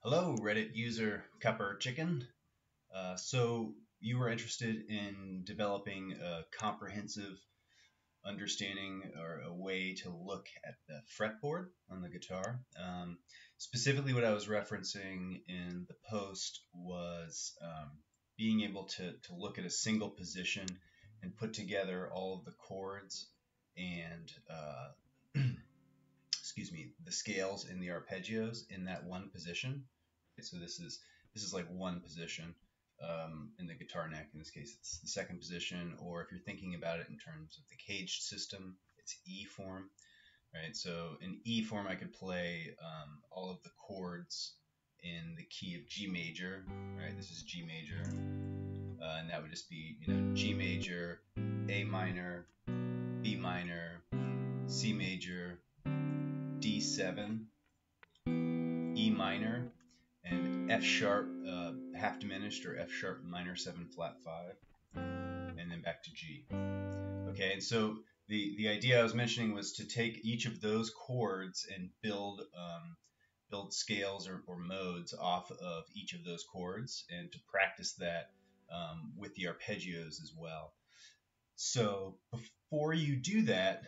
Hello, Reddit user Copper Chicken. So you were interested in developing a comprehensive understanding or a way to look at the fretboard on the guitar. Specifically, what I was referencing in the post was being able to look at a single position and put together all of the chords and excuse me, the scales and the arpeggios in that one position. So this is like one position in the guitar neck. In this case, it's the second position. Or if you're thinking about it in terms of the caged system, it's E form, right? So in E form, I could play all of the chords in the key of G major, right? This is G major, and that would just be G major, A minor, B minor, C major, D7, E minor, and F sharp half diminished or F sharp minor 7 flat 5, and then back to G. Okay, and so the idea I was mentioning was to take each of those chords and build scales or modes off of each of those chords, and to practice that with the arpeggios as well. So before you do that,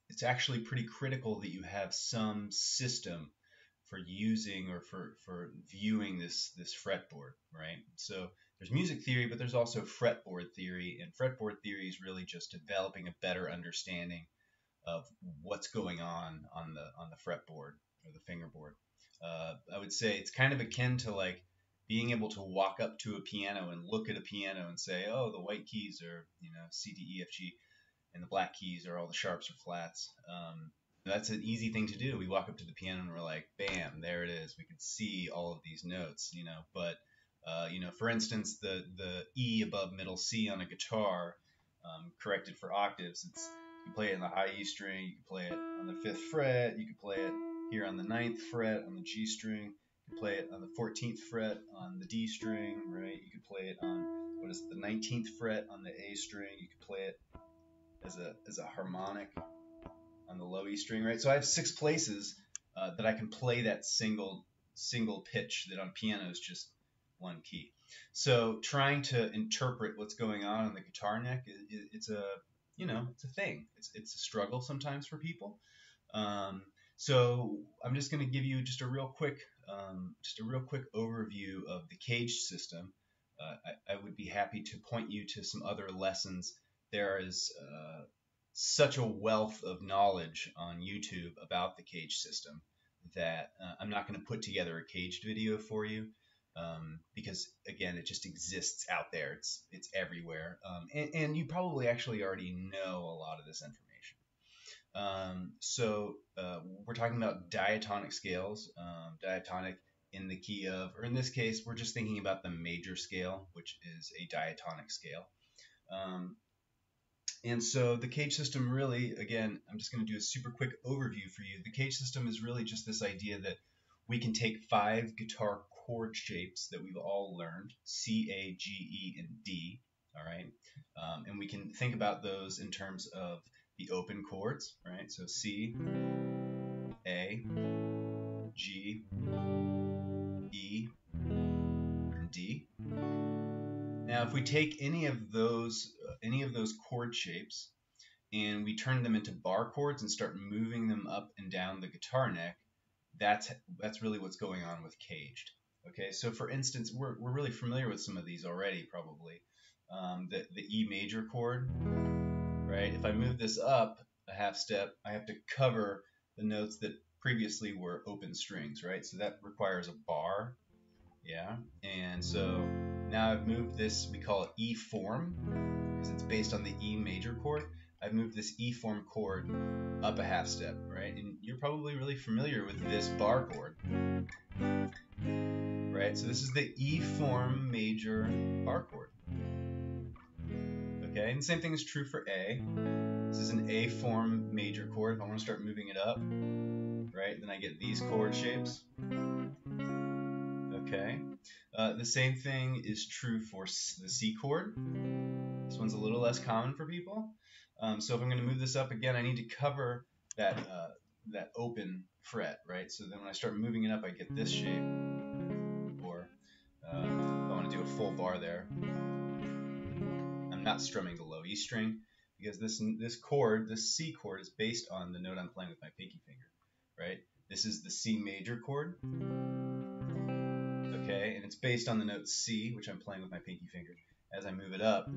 it's actually pretty critical that you have some system for using or for viewing this fretboard, right? So there's music theory, but there's also fretboard theory, and fretboard theory is really just developing a better understanding of what's going on the fretboard or the fingerboard. I would say it's kind of akin to like being able to walk up to a piano and look at a piano and say, oh, the white keys are C, D, E, F, G, and the black keys are all the sharps or flats. That's an easy thing to do. We walk up to the piano and we're like, bam, there it is. We can see all of these notes, But for instance, the E above middle C on a guitar, corrected for octaves, you can play it in the high E string, you can play it on the 5th fret, you can play it here on the 9th fret on the G string, you can play it on the 14th fret on the D string, right? You could play it on the 19th fret on the A string. You could play it as a harmonic on the low E string, right? So I have 6 places that I can play that single pitch that on piano is just one key. So trying to interpret what's going on the guitar neck, it's a thing. It's a struggle sometimes for people. So I'm just going to give you just a real quick overview of the caged system. I would be happy to point you to some other lessons. There is such a wealth of knowledge on YouTube about the caged system that I'm not going to put together a caged video for you because, again, it just exists out there. It's everywhere. And you probably actually already know a lot of this information. So we're talking about diatonic scales, diatonic in the key of, or in this case, we're just thinking about the major scale, which is a diatonic scale. And so the cage system really, again, I'm just going to do a super quick overview for you. The cage system is really just this idea that we can take 5 guitar chord shapes that we've all learned, C, A, G, E, and D, all right? And we can think about those in terms of the open chords, right? So C, A, G, E, and D. Now, if we take any of those chord shapes and we turn them into bar chords and start moving them up and down the guitar neck, that's really what's going on with caged. Okay, so for instance, we're really familiar with some of these already, probably. The E major chord, right? If I move this up a half step, I have to cover the notes that previously were open strings, right? So that requires a bar, yeah. And so now I've moved this, we call it E form, because it's based on the E major chord. I've moved this E form chord up a half step, right? And you're probably really familiar with this bar chord, right? So this is the E form major bar chord. Okay, and the same thing is true for A. This is an A form major chord. If I want to start moving it up, right, then I get these chord shapes. Okay, the same thing is true for the C chord. This one's a little less common for people. So if I'm going to move this up again, I need to cover that that open fret, right? So then when I start moving it up, I get this shape. Or if I want to do a full bar there, I'm not strumming the low E string because this chord, this C chord, is based on the note I'm playing with my pinky finger, right? This is the C major chord, okay, and it's based on the note C, which I'm playing with my pinky finger. As I move it up,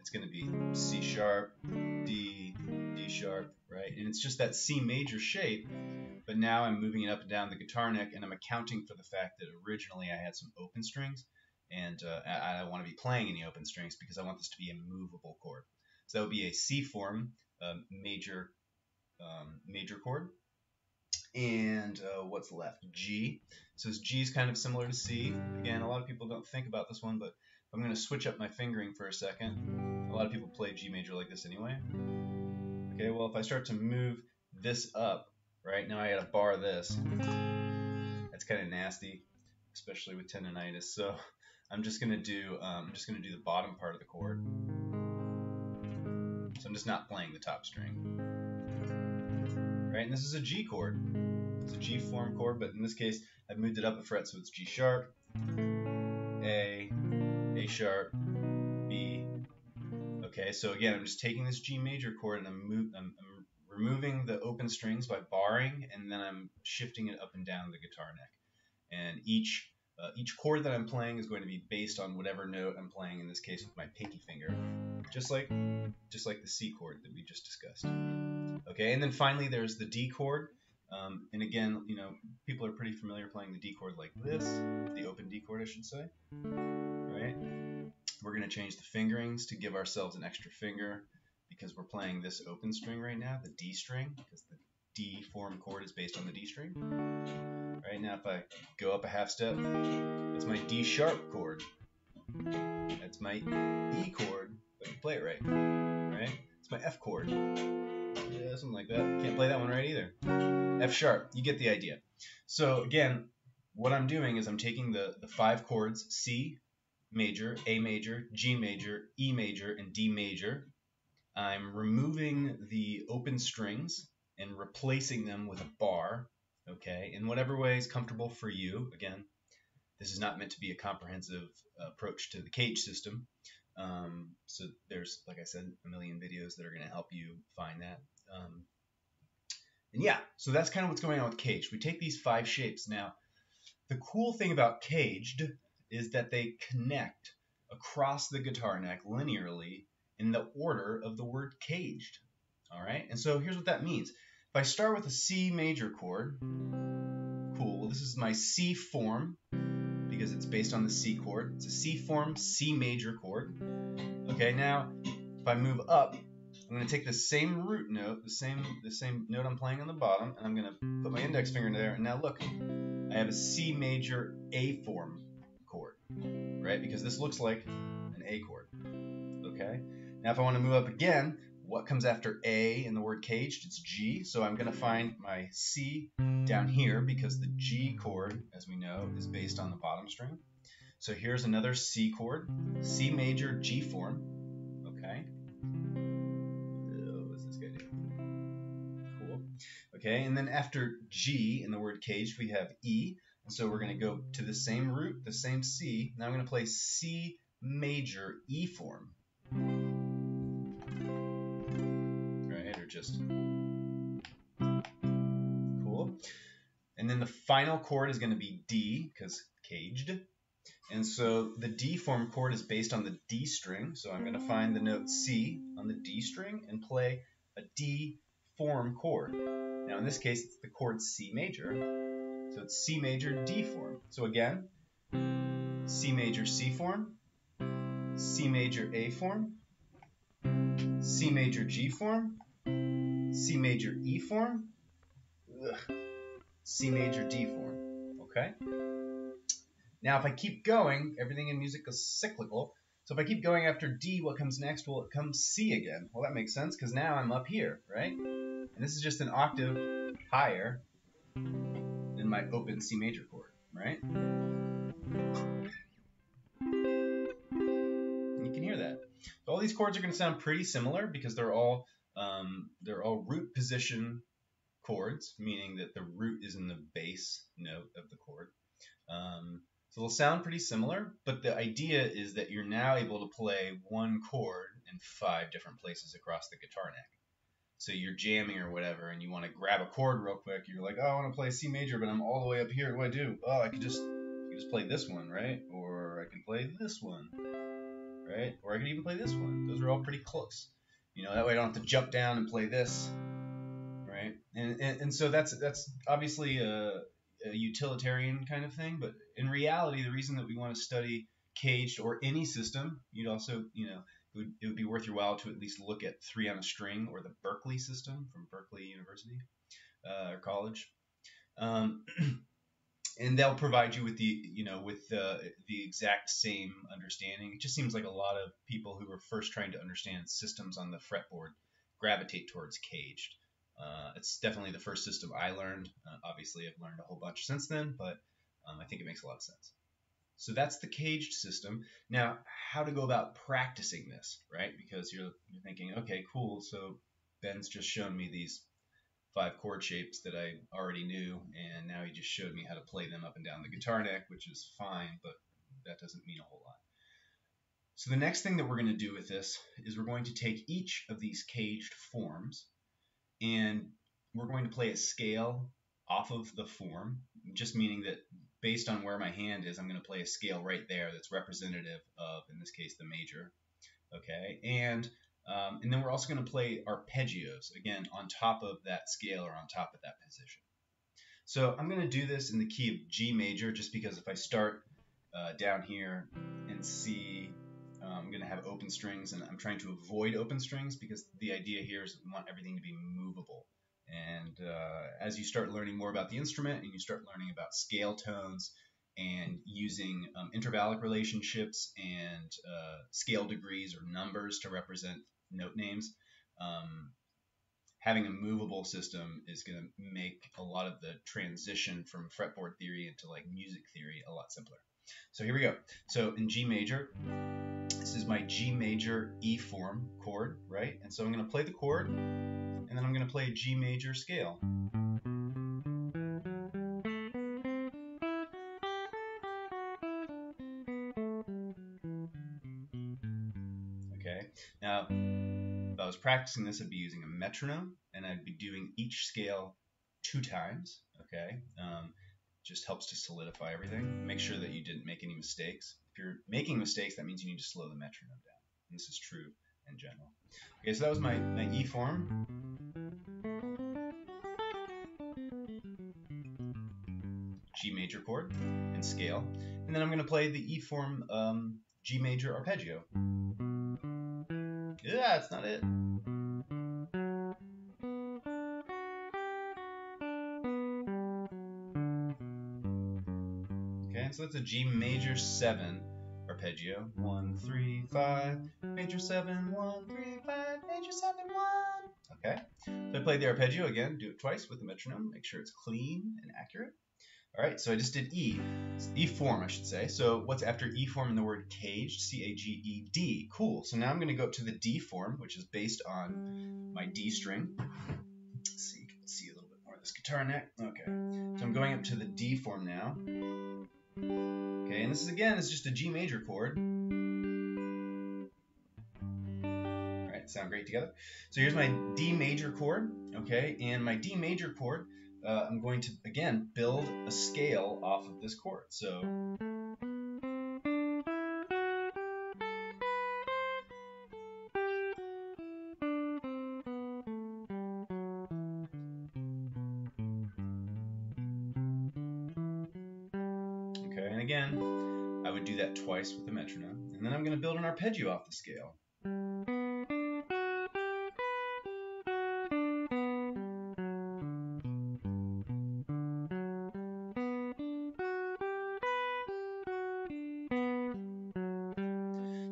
it's going to be C sharp, D, D sharp, right? And it's just that C major shape, but now I'm moving it up and down the guitar neck, and I'm accounting for the fact that originally I had some open strings, and I don't want to be playing any open strings because I want this to be a movable chord. So that would be a C form major chord. And what's left? G. So G is kind of similar to C. Again, a lot of people don't think about this one, but I'm going to switch up my fingering for a second. A lot of people play G major like this anyway. Okay, well, if I start to move this up, right, now I got to bar this. That's kind of nasty, especially with tendonitis. So I'm just going to do the bottom part of the chord. So I'm just not playing the top string. Right, and this is a G chord. It's a G form chord, but in this case, I've moved it up a fret, so it's G sharp, A sharp, B. Okay, so again, I'm just taking this G major chord and I'm removing the open strings by barring, and then I'm shifting it up and down the guitar neck. And each chord that I'm playing is going to be based on whatever note I'm playing. In this case, with my pinky finger, just like the C chord that we just discussed. Okay, and then finally there's the D chord. And again, you know, people are pretty familiar playing the D chord like this, the open D chord, I should say. Right? We're going to change the fingerings to give ourselves an extra finger because we're playing this open string right now, the D string, because the D form chord is based on the D string. Right now, if I go up a half step, that's my D sharp chord. That's my E chord, if I can play it right. Right? It's my F chord. Yeah, something like that. Can't play that one right either. F sharp. You get the idea. So again, what I'm doing is I'm taking the 5 chords, C major, A major, G major, E major, and D major. I'm removing the open strings and replacing them with a bar, okay, in whatever way is comfortable for you. Again, this is not meant to be a comprehensive approach to the cage system. So there's, like I said, a million videos that are going to help you find that. And yeah, so that's kind of what's going on with caged. We take these 5 shapes. Now, the cool thing about caged is that they connect across the guitar neck linearly in the order of the word caged. All right, and so here's what that means. If I start with a C major chord, cool, well, this is my C form because it's based on the C chord. It's a C form, C major chord. Okay, now if I move up, I'm going to take the same root note, the same note I'm playing on the bottom, and I'm going to put my index finger in there. And now look, I have a C major A form chord, right? Because this looks like an A chord. Okay. Now if I want to move up again, what comes after A in the word caged? It's G. So I'm going to find my C down here because the G chord, as we know, is based on the bottom string. So here's another C chord, C major G form. Okay. What's this guy doing? Cool. Okay, and then after G in the word caged, we have E. And so we're going to go to the same root, the same C. Now I'm going to play C major E form. Right, or just cool. And then the final chord is going to be D, because caged. And so the D form chord is based on the D string. So I'm going to find the note C on the D string and play a D form chord. Now in this case, it's the chord C major. So it's C major D form. So again, C major C form, C major A form, C major G form, C major E form, C major D form. Okay? Now if I keep going, everything in music is cyclical. So if I keep going after D, what comes next? Well, it comes C again. Well, that makes sense because now I'm up here, right? And this is just an octave higher than my open C major chord, right? And you can hear that. So all these chords are going to sound pretty similar because they're all root position chords, meaning that the root is in the bass note of the chord. So they'll sound pretty similar, but the idea is that you're now able to play one chord in 5 different places across the guitar neck. So you're jamming or whatever, and you want to grab a chord real quick. You're like, oh, I want to play C major, but I'm all the way up here. What do I do? Oh, I could just play this one, right? Or I can play this one, right? Or I can even play this one. Those are all pretty close. You know, that way I don't have to jump down and play this, right? And so that's obviously a utilitarian kind of thing, but in reality, the reason that we want to study caged or any system, you'd also, you know, it would be worth your while to at least look at 3 on a string or the Berkeley system from Berkeley University or college, and they'll provide you with the exact same understanding. It just seems like a lot of people who are first trying to understand systems on the fretboard gravitate towards caged. It's definitely the first system I learned. Obviously, I've learned a whole bunch since then, but I think it makes a lot of sense. So that's the caged system. Now, how to go about practicing this, right? Because you're thinking, okay, cool. So Ben's just shown me these 5 chord shapes that I already knew, and now he just showed me how to play them up and down the guitar neck, which is fine, but that doesn't mean a whole lot. So the next thing that we're going to do with this is we're going to take each of these caged forms, and we're going to play a scale off of the form, just meaning that based on where my hand is, I'm going to play a scale right there that's representative of, in this case, the major. Okay, and then we're also going to play arpeggios, again, on top of that scale or on top of that position. So I'm going to do this in the key of G major, just because if I start down here and C, I'm going to have open strings, and I'm trying to avoid open strings because the idea here is we want everything to be movable. And as you start learning more about the instrument and you start learning about scale tones and using intervallic relationships and scale degrees or numbers to represent note names, having a movable system is going to make a lot of the transition from fretboard theory into like music theory a lot simpler. So here we go. So in G major, this is my G major E form chord, right? And so I'm going to play the chord, and then I'm going to play a G major scale. Okay, now if I was practicing this, I'd be using a metronome, and I'd be doing each scale 2 times, okay? Just helps to solidify everything. Make sure that you didn't make any mistakes. If you're making mistakes, that means you need to slow the metronome down. And this is true in general. Okay, so that was my E form. G major chord and scale. And then I'm going to play the E form G major arpeggio. Yeah, that's not it. Okay, so that's a G major 7 arpeggio. 1, 3, 5, major 7, 1, 3, 5, major 7, 1. Okay, so I played the arpeggio again. Do it twice with the metronome. Make sure it's clean and accurate. All right, so I just did E. It's E form, I should say. So what's after E form in the word caged? C-A-G-E-D. Cool. So now I'm going to go up to the D form, which is based on my D string. Let's see, you can see a little bit more of this guitar neck. Okay, so I'm going up to the D form now. Okay, and this is, again, it's just a G major chord. All right, sound great together. So here's my D major chord, okay, and my D major chord, I'm going to, again, build a scale off of this chord. So okay, and again, I would do that twice with the metronome, and then I'm going to build an arpeggio off the scale.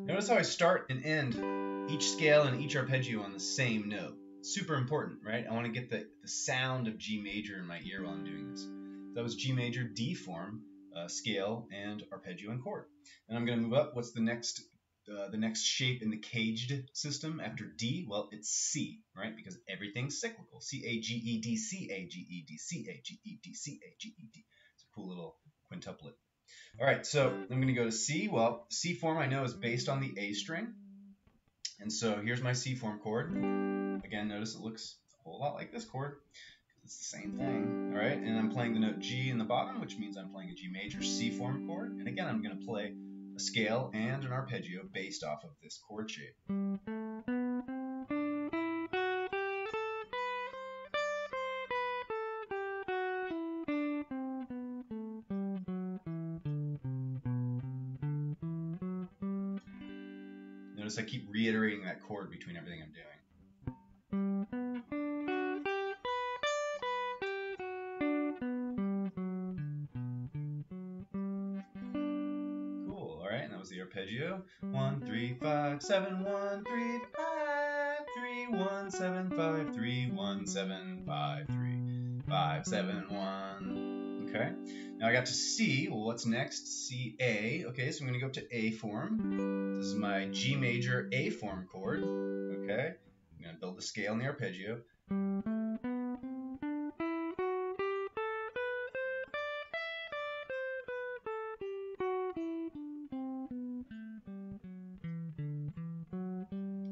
Notice how I start and end each scale and each arpeggio on the same note. Super important, right? I want to get the sound of G major in my ear while I'm doing this. That was G major, D form, scale, and arpeggio and chord. And I'm going to move up. What's the next the next shape in the caged system after D? Well, it's C, right? Because everything's cyclical. C-A-G-E-D, C-A-G-E-D, C-A-G-E-D, C-A-G-E-D. It's a cool little quintuplet. All right, so I'm going to go to C. Well, C form I know is based on the A string. And so here's my C form chord. Again, notice it looks a whole lot like this chord. It's the same thing, all right? And I'm playing the note G in the bottom, which means I'm playing a G major C form chord. And again, I'm going to play a scale and an arpeggio based off of this chord shape. Notice I keep reiterating that chord between everything I'm doing. Cool, all right, and that was the arpeggio. 1, 3, 5, 7, 1, 3, 5, 3, 1, 7, 5, 3, 1, 7, 5, 3, 5, 7, 1. Okay, now I got to C. Well, what's next? C, A. Okay, so I'm going to go up to A form. This is my G major A form chord. Okay, I'm going to build the scale and the arpeggio.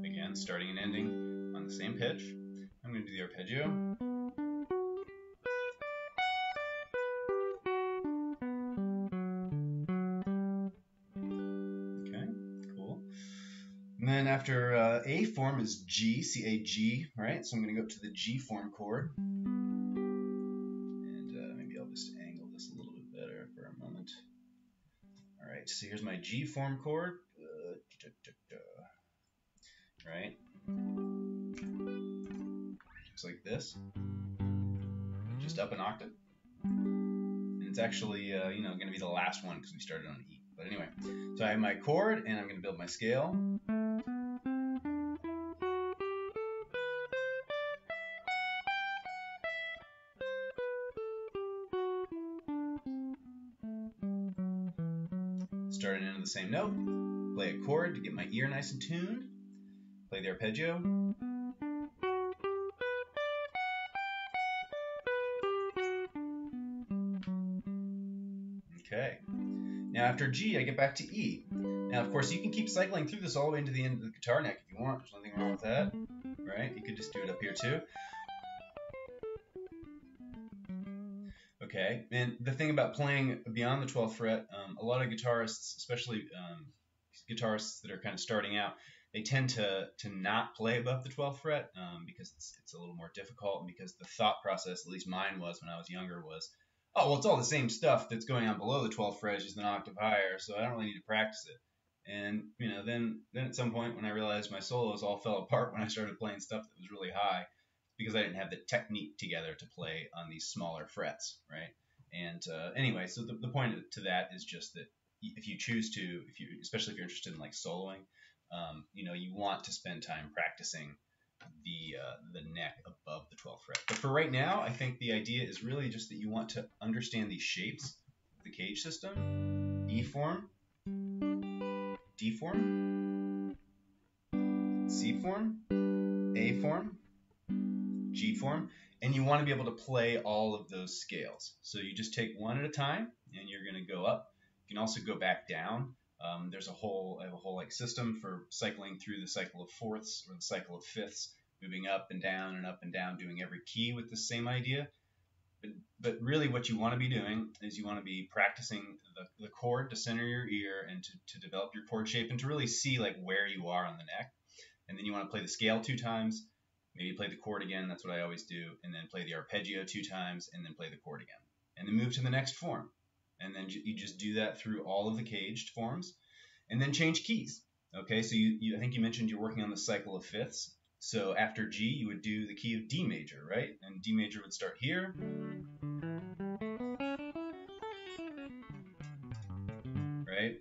Again, starting and ending on the same pitch. I'm going to do the arpeggio. And then after A form is G, C-A-G, right? So I'm going to go up to the G form chord. And maybe I'll just angle this a little bit better for a moment. All right, so here's my G form chord. Right? Looks like this. Just up an octave. And it's actually, going to be the last one because we started on E. But anyway, so I have my chord, and I'm going to build my scale. Start and end of the same note. Play a chord to get my ear nice and tuned. Play the arpeggio. Okay. Now after G, I get back to E. Now, of course, you can keep cycling through this all the way into the end of the guitar neck if you want. There's nothing wrong with that, right? You could just do it up here too. Okay, and the thing about playing beyond the 12th fret, a lot of guitarists, especially guitarists that are kind of starting out, they tend to not play above the 12th fret because it's a little more difficult, and because the thought process, at least mine was when I was younger, was, oh, well, it's all the same stuff that's going on below the 12th fret, it's just an octave higher, so I don't really need to practice it. And then at some point when I realized my solos all fell apart when I started playing stuff that was really high, because I didn't have the technique together to play on these smaller frets, right? And anyway, so the point to that is just that if you choose to, especially if you're interested in like soloing, you want to spend time practicing the neck above the 12th fret. But for right now, I think the idea is really just that you want to understand these shapes of the cage system: E form, D form, C form, A form, G form, and you want to be able to play all of those scales. So you just take one at a time, and you're going to go up. You can also go back down. I have a whole like system for cycling through the cycle of fourths or the cycle of fifths, moving up and down, doing every key with the same idea. But really what you want to be doing is you want to be practicing the chord to center your ear and to develop your chord shape and to really see like where you are on the neck. And then you want to play the scale 2 times, maybe play the chord again, that's what I always do, and then play the arpeggio 2 times and then play the chord again. And then move to the next form. And then you just do that through all of the caged forms, and then change keys. Okay, so I think you mentioned you're working on the cycle of fifths. So after G, you would do the key of D major, right? And D major would start here. Right?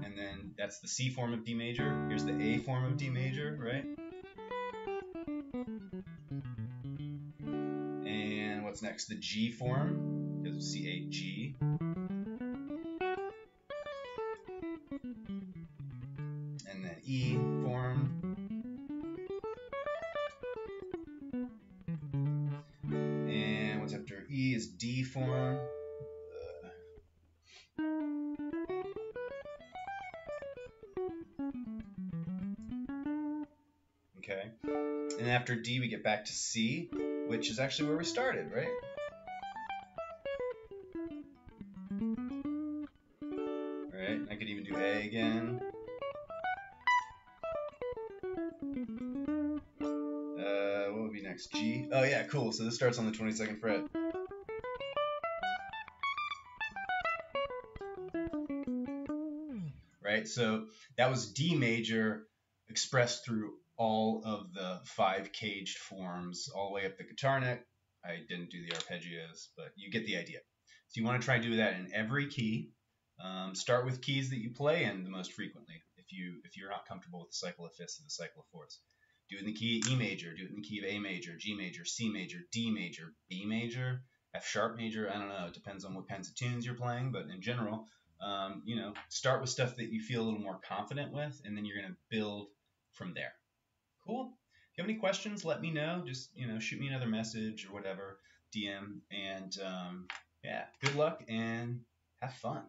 And then that's the C form of D major. Here's the A form of D major, right? And what's next? The G form, because of C-A-G. And then E form. And what's after E is D form. Okay. And after D, we get back to C, which is actually where we started, right? All right. I could even do A again. What would be next? G. Oh yeah, cool. So this starts on the 22nd fret. Right. So that was D major expressed through all of the 5 caged forms, all the way up the guitar neck. I didn't do the arpeggios, but you get the idea. So you want to try to do that in every key. Start with keys that you play in the most frequently. If you're not comfortable with the cycle of fifths and the cycle of fourths, do it in the key of E major, do it in the key of A major, G major, C major, D major, B major, F sharp major. I don't know. It depends on what kinds of tunes you're playing, but in general, start with stuff that you feel a little more confident with, and then you're going to build from there. Cool. If you have any questions, let me know. Just shoot me another message or whatever, DM, and yeah, good luck and have fun.